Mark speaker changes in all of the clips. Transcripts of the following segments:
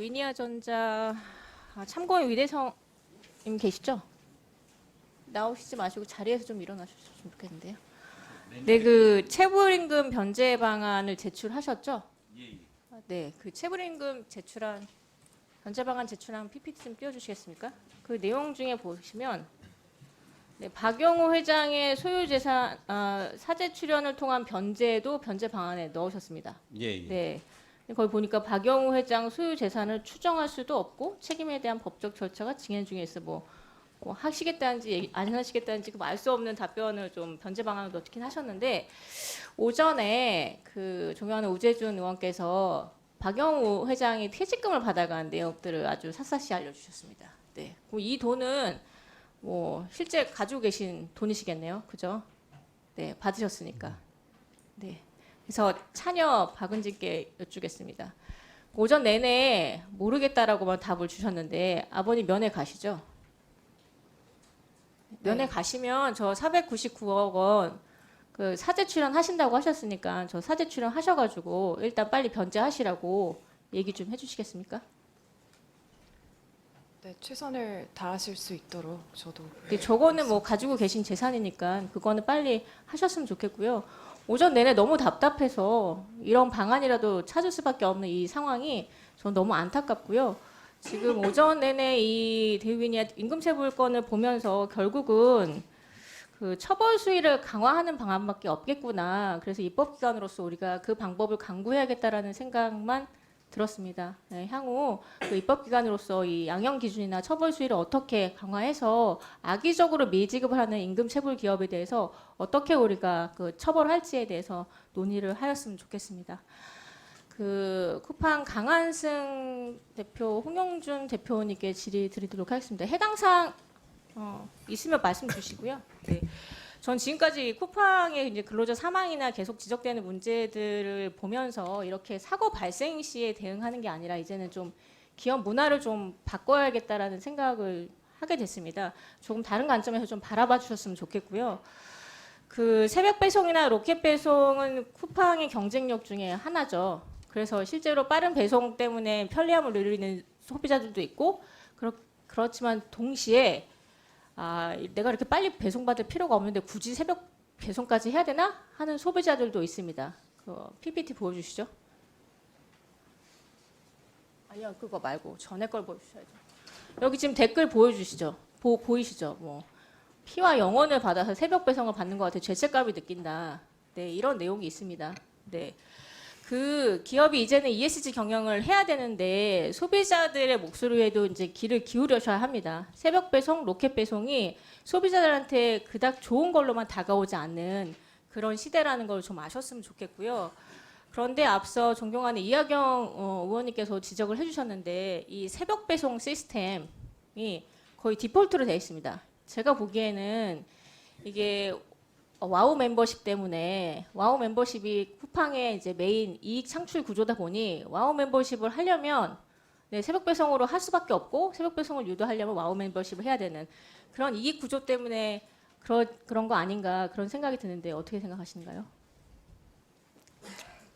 Speaker 1: 위니아전자 참고인 위대성님 계시죠? 나오시지 마시고 자리에서 좀 일어나셨으면 좋겠는데요. 네, 그 체불임금 변제 방안을 제출하셨죠? 네, 그 체불임금 제출한 변제 방안 제출한 PPT 좀 띄워주시겠습니까? 그 내용 중에 보시면 네, 박영우 회장의 소유재산 사재 출연을 통한 변제도 변제 방안에 넣으셨습니다.
Speaker 2: 예.
Speaker 1: 네. 거기 보니까 박영우 회장 소유 재산을 추정할 수도 없고 책임에 대한 법적 절차가 진행 중에 있어 뭐 하시겠다는지 안 하시겠다는지 알 수 없는 답변을 좀 변제 방안을 넣긴 하셨는데 오전에 그 존경하는 우재준 의원께서 박영우 회장이 퇴직금을 받아간 내역들을 아주 샅샅이 알려주셨습니다. 네. 이 돈은 뭐 실제 가지고 계신 돈이시겠네요, 그죠? 네, 받으셨으니까. 네. 그래서 차녀 박은진께 여쭈겠습니다. 오전 내내 모르겠다라고만 답을 주셨는데 아버님 면회 가시죠? 면회 가시면 저 499억 원 그 사재 출연하신다고 하셨으니까 저 사재 출연하셔가지고 일단 빨리 변제하시라고 얘기 좀 해주시겠습니까?
Speaker 3: 네, 최선을 다하실 수 있도록 저도.
Speaker 1: 근데 저거는 뭐 가지고 계신 재산이니까 그거는 빨리 하셨으면 좋겠고요. 오전 내내 너무 답답해서 이런 방안이라도 찾을 수밖에 없는 이 상황이 전 너무 안타깝고요. 지금 오전 내내 이 대위니아 임금체불권을 보면서 결국은 그 처벌 수위를 강화하는 방안밖에 없겠구나. 그래서 입법기관으로서 우리가 그 방법을 강구해야겠다라는 생각만 들었습니다. 네, 향후 그 입법기관으로서 이 양형 기준이나 처벌 수위를 어떻게 강화해서 악의적으로 미지급을 하는 임금체불 기업에 대해서 어떻게 우리가 그 처벌할지에 대해서 논의를 하였으면 좋겠습니다. 그 쿠팡 강한승 대표, 홍영준 대표님께 질의 드리도록 하겠습니다. 해당 사항 있으면 말씀 주시고요. 네. 전 지금까지 쿠팡의 이제 근로자 사망이나 계속 지적되는 문제들을 보면서 이렇게 사고 발생 시에 대응하는 게 아니라 이제는 좀 기업 문화를 좀 바꿔야겠다라는 생각을 하게 됐습니다. 조금 다른 관점에서 좀 바라봐 주셨으면 좋겠고요. 그 새벽 배송이나 로켓 배송은 쿠팡의 경쟁력 중에 하나죠. 그래서 실제로 빠른 배송 때문에 편리함을 누리는 소비자들도 있고 그렇지만 동시에 내가 이렇게 빨리 배송받을 필요가 없는데 굳이 새벽 배송까지 해야 되나 하는 소비자들도 있습니다. 그 PPT 보여주시죠. 아니요, 그거 말고 전에 걸 보여주셔야죠. 여기 지금 댓글 보여주시죠. 보이시죠? 뭐 피와 영혼을 받아서 새벽 배송을 받는 것 같아 죄책감이 느낀다. 네, 이런 내용이 있습니다. 네. 그 기업이 이제는 ESG 경영을 해야 되는데 소비자들의 목소리에도 이제 귀를 기울여셔야 합니다. 새벽 배송, 로켓 배송이 소비자들한테 그닥 좋은 걸로만 다가오지 않는 그런 시대라는 걸 좀 아셨으면 좋겠고요. 그런데 앞서 존경하는 이하경 의원님께서 지적을 해주셨는데 이 새벽 배송 시스템이 거의 디폴트로 되어 있습니다. 제가 보기에는 이게 와우 멤버십 때문에 와우 멤버십이 쿠팡의 이제 메인 이익 창출 구조다 보니 와우 멤버십을 하려면 네, 새벽 배송으로 할 수밖에 없고 새벽 배송을 유도하려면 와우 멤버십을 해야 되는 그런 이익 구조 때문에 그런 거 아닌가 그런 생각이 드는데 어떻게 생각하시는가요?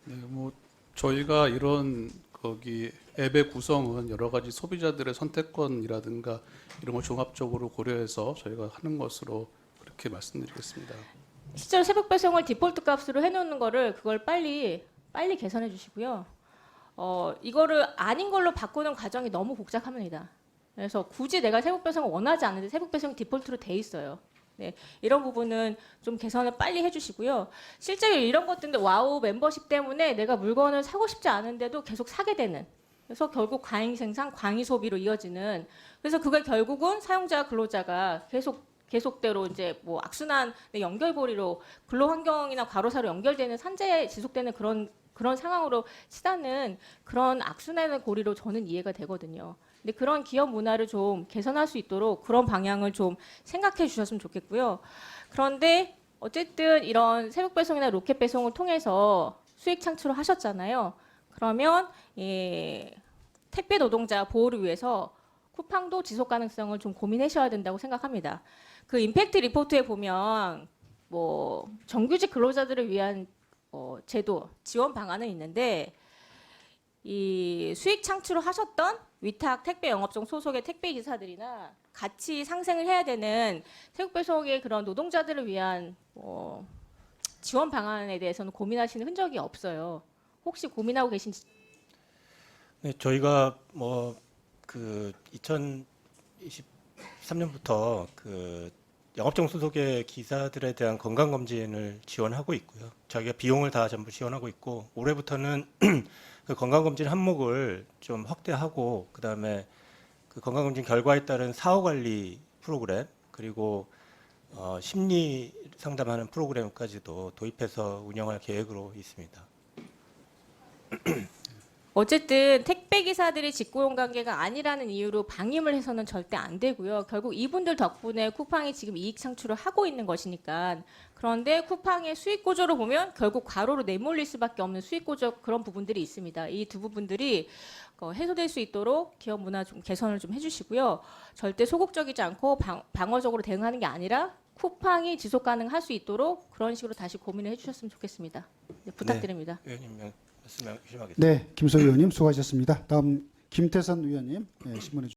Speaker 4: 네, 뭐 저희가 이런 거기 앱의 구성은 여러 가지 소비자들의 선택권이라든가 이런 걸 종합적으로 고려해서 저희가 하는 것으로 그렇게 말씀드리겠습니다.
Speaker 1: 실제로 새벽 배송을 디폴트 값으로 해놓는 거를 그걸 빨리 개선해 주시고요. 이거를 아닌 걸로 바꾸는 과정이 너무 복잡합니다. 그래서 굳이 내가 새벽 배송을 원하지 않는데 새벽 배송이 디폴트로 돼 있어요. 네, 이런 부분은 좀 개선을 빨리 해주시고요. 실제로 이런 것들인데 와우 멤버십 때문에 내가 물건을 사고 싶지 않은데도 계속 사게 되는. 그래서 결국 과잉 생산, 과잉 소비로 이어지는. 그래서 그걸 결국은 사용자, 근로자가 계속대로 이제 뭐 악순환의 연결고리로 근로 환경이나 과로사로 연결되는 산재에 지속되는 그런 상황으로 치닫는 그런 악순환의 고리로 저는 이해가 되거든요. 근데 그런 기업 문화를 좀 개선할 수 있도록 그런 방향을 좀 생각해 주셨으면 좋겠고요. 그런데 어쨌든 이런 새벽 배송이나 로켓 배송을 통해서 수익 창출을 하셨잖아요. 그러면 택배 노동자 보호를 위해서 쿠팡도 지속 가능성을 좀 고민하셔야 된다고 생각합니다. 그 임팩트 리포트에 보면 뭐 정규직 근로자들을 위한 제도 지원 방안은 있는데 이 수익 창출을 하셨던 위탁 택배 영업종 소속의 택배 기사들이나 같이 상생을 해야 되는 태국배송의 그런 노동자들을 위한 지원 방안에 대해서는 고민하시는 흔적이 없어요. 혹시 고민하고 계신
Speaker 2: 네, 저희가 뭐 그 2023년부터 그 영업종 소속의 기사들에 대한 건강 검진을 지원하고 있고요. 자기가 비용을 다 전부 지원하고 있고 올해부터는 그 건강 검진 항목을 좀 확대하고 그다음에 그 건강 검진 결과에 따른 사후 관리 프로그램 그리고 심리 상담하는 프로그램까지도 도입해서 운영할 계획으로 있습니다.
Speaker 1: 어쨌든 택배 기사들이 직고용 관계가 아니라는 이유로 방임을 해서는 절대 안 되고요. 결국 이분들 덕분에 쿠팡이 지금 이익 창출을 하고 있는 것이니까. 그런데 쿠팡의 수익 구조로 보면 결국 과로로 내몰릴 수밖에 없는 수익 구조 그런 부분들이 있습니다. 이 두 부분들이 해소될 수 있도록 기업 문화 좀 개선을 좀 해주시고요. 절대 소극적이지 않고 방어적으로 대응하는 게 아니라 쿠팡이 지속 가능할 수 있도록 그런 식으로 다시 고민을 해주셨으면 좋겠습니다. 네, 부탁드립니다.
Speaker 2: 의원님 말씀 주시겠습니다.
Speaker 5: 네, 김소희 의원님 수고하셨습니다. 다음 김태선 의원님 신문해 주시죠.